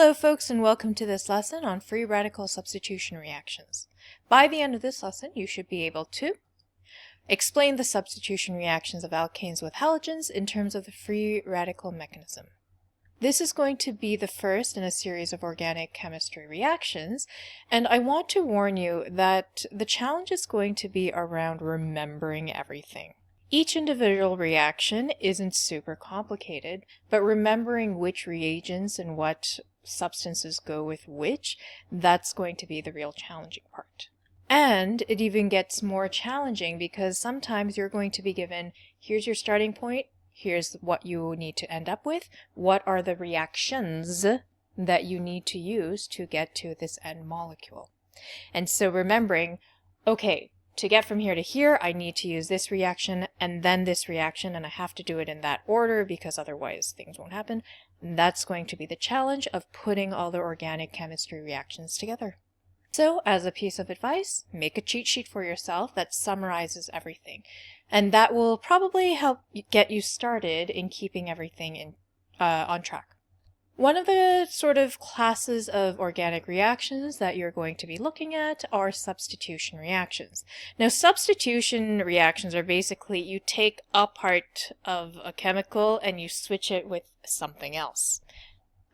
Hello folks, and welcome to this lesson on free radical substitution reactions. By the end of this lesson, you should be able to explain the substitution reactions of alkanes with halogens in terms of the free radical mechanism. This is going to be the first in a series of organic chemistry reactions, and I want to warn you that the challenge is going to be around remembering everything. Each individual reaction isn't super complicated, but remembering which reagents and what substances go with which, that's going to be the real challenging part. And it even gets more challenging because sometimes you're going to be given, here's your starting point, here's what you need to end up with, what are the reactions that you need to use to get to this end molecule. And so remembering, okay, to get from here to here, I need to use this reaction and then this reaction, and I have to do it in that order because otherwise things won't happen. And that's going to be the challenge of putting all the organic chemistry reactions together. So, as a piece of advice, make a cheat sheet for yourself that summarizes everything. And that will probably help get you started in keeping everything on track. One of the sort of classes of organic reactions that you're going to be looking at are substitution reactions. Now, substitution reactions are basically you take a part of a chemical and you switch it with something else.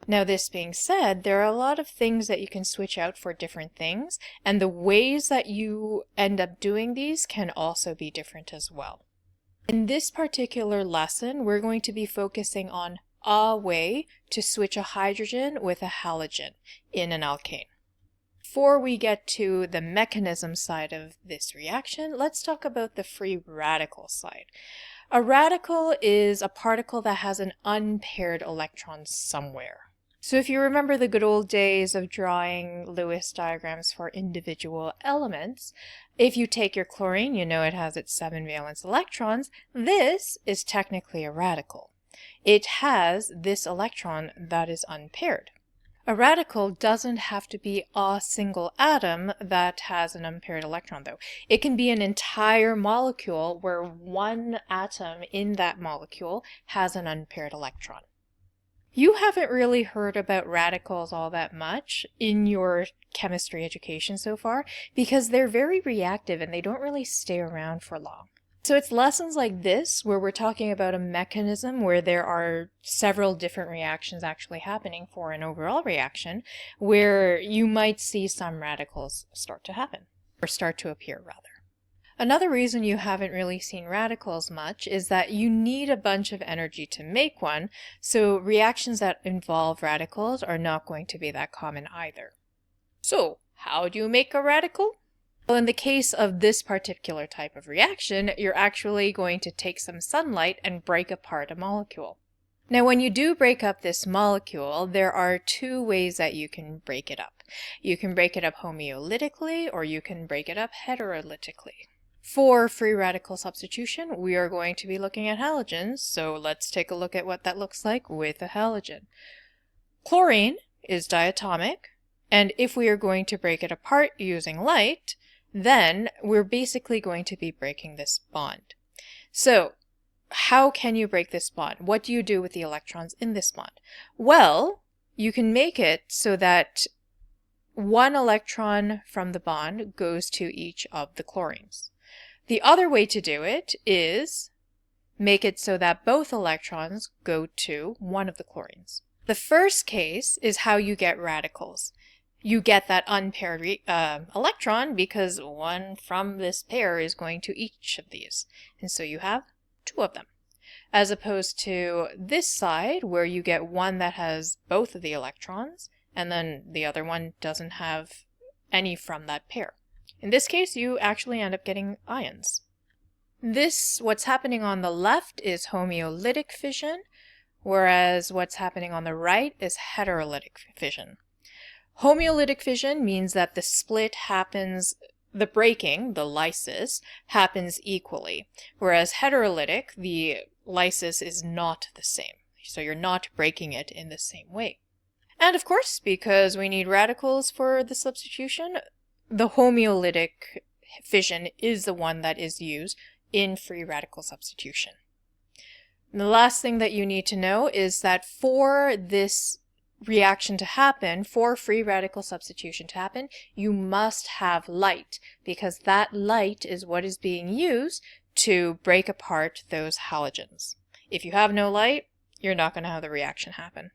Now, this being said, there are a lot of things that you can switch out for different things, and the ways that you end up doing these can also be different as well. In this particular lesson, we're going to be focusing on a way to switch a hydrogen with a halogen in an alkane. Before we get to the mechanism side of this reaction, let's talk about the free radical side. A radical is a particle that has an unpaired electron somewhere. So if you remember the good old days of drawing Lewis diagrams for individual elements, if you take your chlorine, you know it has its 7 valence electrons. This is technically a radical. It has this electron that is unpaired. A radical doesn't have to be a single atom that has an unpaired electron, though. It can be an entire molecule where one atom in that molecule has an unpaired electron. You haven't really heard about radicals all that much in your chemistry education so far because they're very reactive and they don't really stay around for long. So it's lessons like this where we're talking about a mechanism where there are several different reactions actually happening for an overall reaction where you might see some radicals start to happen, or start to appear rather. Another reason you haven't really seen radicals much is that you need a bunch of energy to make one, so reactions that involve radicals are not going to be that common either. So, how do you make a radical? Well, in the case of this particular type of reaction, you're actually going to take some sunlight and break apart a molecule. Now, when you do break up this molecule, there are two ways that you can break it up. You can break it up homeolytically, or you can break it up heterolytically. For free radical substitution, we are going to be looking at halogens, so let's take a look at what that looks like with a halogen. Chlorine is diatomic, and if we are going to break it apart using light, then we're basically going to be breaking this bond. So, how can you break this bond? What do you do with the electrons in this bond? Well, you can make it so that one electron from the bond goes to each of the chlorines. The other way to do it is make it so that both electrons go to one of the chlorines. The first case is how you get radicals. You get that unpaired electron because one from this pair is going to each of these. And so you have two of them. As opposed to this side where you get one that has both of the electrons and then the other one doesn't have any from that pair. In this case, you actually end up getting ions. What's happening on the left is homeolytic fission, whereas what's happening on the right is heterolytic fission. Homeolytic fission means that the split happens, the breaking, the lysis, happens equally, whereas heterolytic, the lysis is not the same. So you're not breaking it in the same way. And of course, because we need radicals for the substitution, the homeolytic fission is the one that is used in free radical substitution. And the last thing that you need to know is that for this reaction to happen, for free radical substitution to happen, you must have light, because that light is what is being used to break apart those halogens. If you have no light, you're not going to have the reaction happen.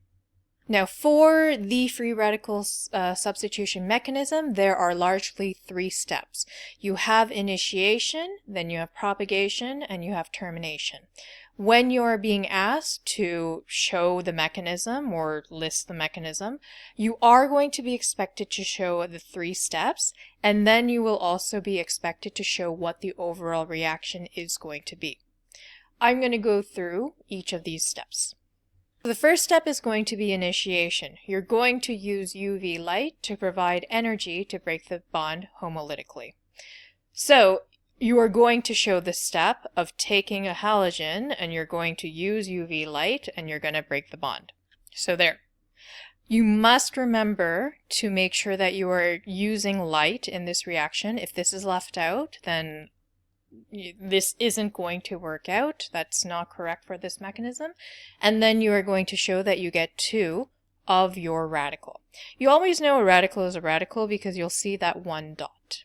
Now, for the free radical substitution mechanism, there are largely 3 steps. You have initiation, then you have propagation, and you have termination. When you're being asked to show the mechanism or list the mechanism, you are going to be expected to show the 3 steps, and then you will also be expected to show what the overall reaction is going to be. I'm going to go through each of these steps. The first step is going to be initiation. You're going to use UV light to provide energy to break the bond homolytically. So you are going to show the step of taking a halogen, and you're going to use UV light, and you're going to break the bond. So there. You must remember to make sure that you are using light in this reaction. If this is left out, then this isn't going to work out. That's not correct for this mechanism. And then you are going to show that you get 2 of your radical. You always know a radical is a radical because you'll see that 1 dot.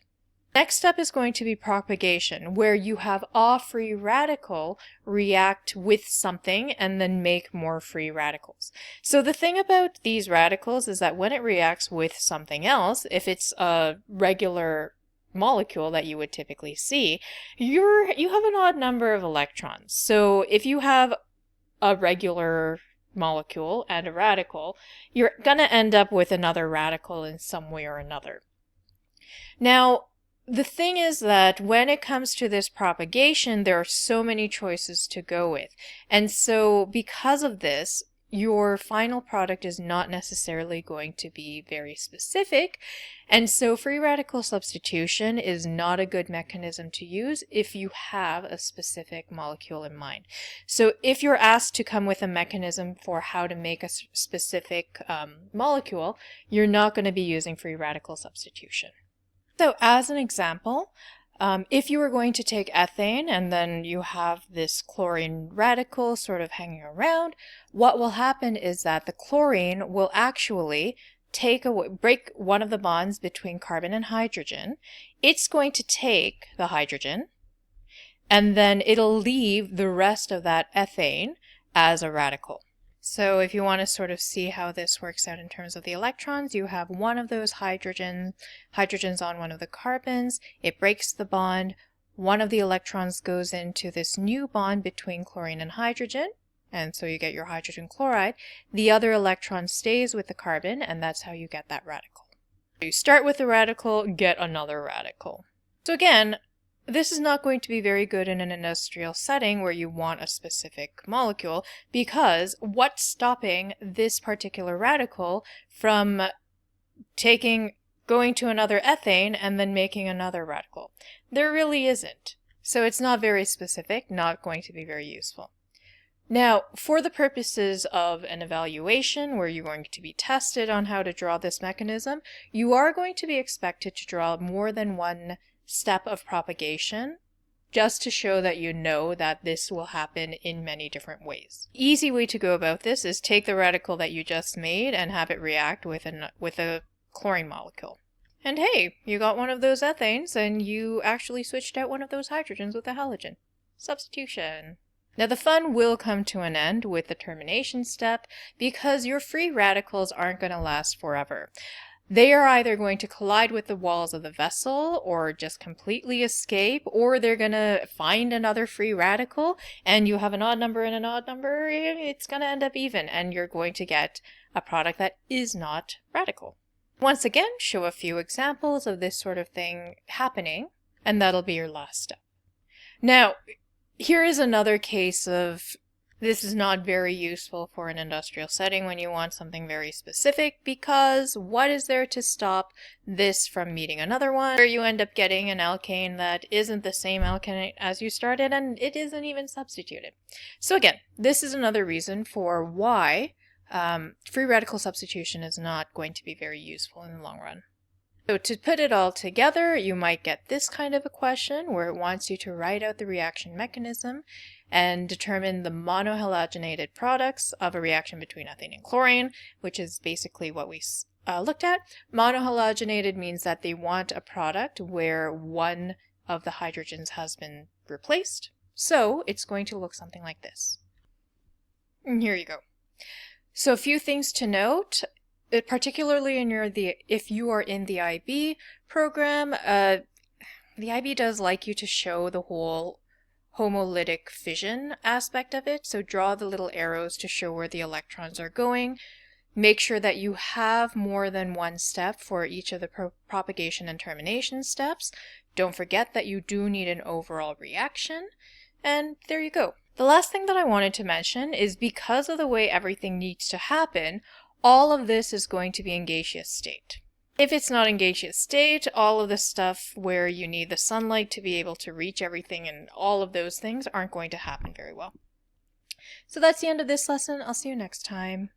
Next step is going to be propagation, where you have a free radical react with something and then make more free radicals. So the thing about these radicals is that when it reacts with something else, if it's a regular molecule that you would typically see, you have an odd number of electrons. So if you have a regular molecule and a radical, you're going to end up with another radical in some way or another. Now, the thing is that when it comes to this propagation, there are so many choices to go with. And so because of this, your final product is not necessarily going to be very specific. And so free radical substitution is not a good mechanism to use if you have a specific molecule in mind. So if you're asked to come with a mechanism for how to make a specific molecule, you're not going to be using free radical substitution. So as an example, if you were going to take ethane and then you have this chlorine radical sort of hanging around, what will happen is that the chlorine will actually break one of the bonds between carbon and hydrogen. It's going to take the hydrogen, and then it'll leave the rest of that ethane as a radical. So if you want to sort of see how this works out in terms of the electrons, you have one of those hydrogens on one of the carbons. It breaks the bond. One of the electrons goes into this new bond between chlorine and hydrogen, and so you get your hydrogen chloride. The other electron stays with the carbon, and that's how you get that radical. You start with a radical, get another radical. So again, this is not going to be very good in an industrial setting where you want a specific molecule, because what's stopping this particular radical from going to another ethane and then making another radical? There really isn't. So it's not very specific, not going to be very useful. Now, for the purposes of an evaluation where you're going to be tested on how to draw this mechanism, you are going to be expected to draw more than one step of propagation, just to show that you know that this will happen in many different ways. Easy way to go about this is take the radical that you just made and have it react with a chlorine molecule. And hey, you got one of those ethanes and you actually switched out one of those hydrogens with a halogen. Substitution. Now the fun will come to an end with the termination step, because your free radicals aren't going to last forever. They are either going to collide with the walls of the vessel or just completely escape, or they're going to find another free radical, and you have an odd number and an odd number, it's going to end up even, and you're going to get a product that is not radical. Once again, show a few examples of this sort of thing happening, and that'll be your last step. Now, here is another case of this is not very useful for an industrial setting when you want something very specific, because what is there to stop this from meeting another one, where you end up getting an alkane that isn't the same alkane as you started and it isn't even substituted. So again, this is another reason for why free radical substitution is not going to be very useful in the long run. So to put it all together, you might get this kind of a question where it wants you to write out the reaction mechanism and determine the monohalogenated products of a reaction between ethane and chlorine, which is basically what we looked at. Monohalogenated means that they want a product where one of the hydrogens has been replaced. So it's going to look something like this. And here you go. So a few things to note. Particularly if you are in the IB program, the IB does like you to show the whole homolytic fission aspect of it. So draw the little arrows to show where the electrons are going. Make sure that you have more than one step for each of the propagation and termination steps. Don't forget that you do need an overall reaction. And there you go. The last thing that I wanted to mention is because of the way everything needs to happen, all of this is going to be in gaseous state. If it's not in gaseous state, all of the stuff where you need the sunlight to be able to reach everything and all of those things aren't going to happen very well. So that's the end of this lesson. I'll see you next time.